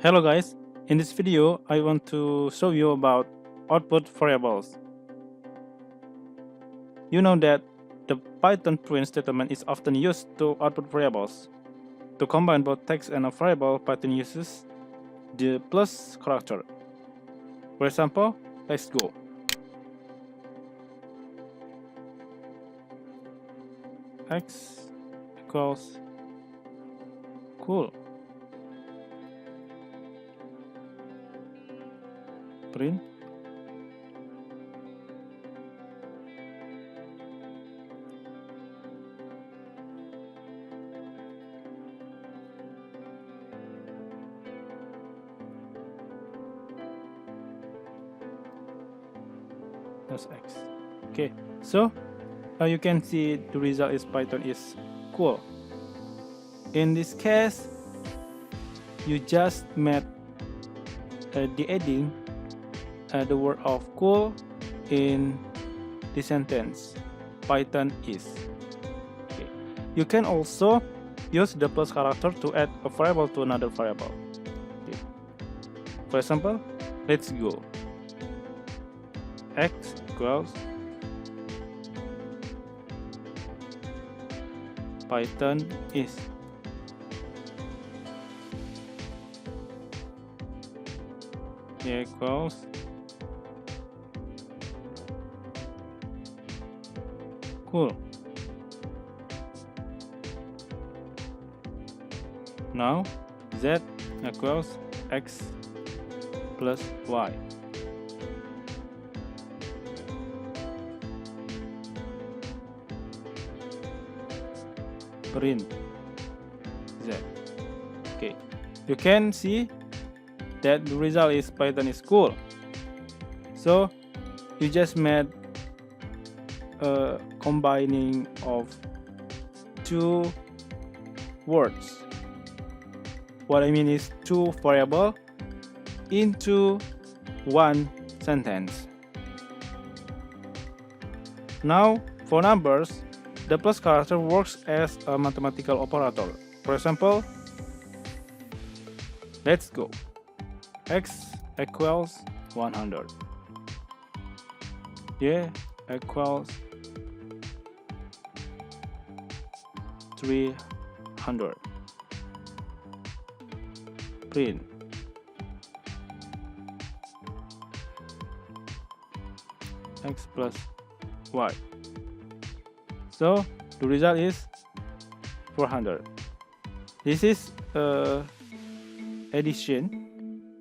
Hello guys, in this video I want to show you about output variables. You know that the Python print statement is often used to output variables. To combine both text and a variable, Python uses the plus character. For example, let's go. X equals cool. Print plus X. Okay, so you can see the result is Python is cool. In this case, you just made the adding the word of cool in the sentence Python is. Okay. You can also use the plus character to add a variable to another variable. Okay. For example, let's go. X equals Python is. Equals cool. Now z equals x plus y. Print z. Okay, you can see that the result is Python is cool. So you just made a combining of two words. What I mean is two variables into one sentence. Now for numbers, the plus character works as a mathematical operator. For example, let's go. X equals 100. Y equals 300. Print x plus y. So the result is 400. This is addition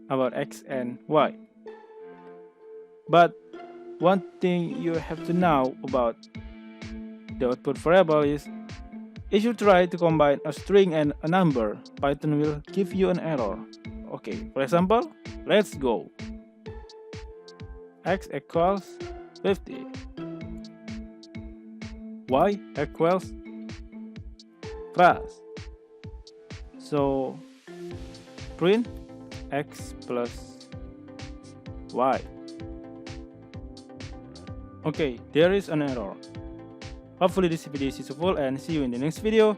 about x and y. But one thing you have to know about the output variable is if you try to combine a string and a number, Python will give you an error. Okay, for example, let's go. X equals 50. Y equals plus. So print x plus y. Okay, there is an error. Hopefully this video is useful and see you in the next video.